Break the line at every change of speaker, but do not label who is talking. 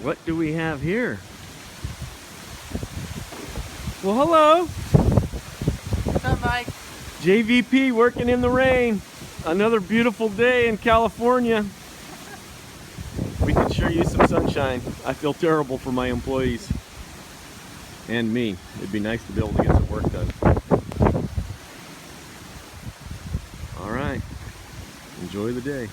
What do we have here? Well, hello.
What's up, Mike?
JVP working in the rain. Another beautiful day in California. We could sure use some sunshine. I feel terrible for my employees and me. It'd be nice to be able to get some work done. All right. Enjoy the day.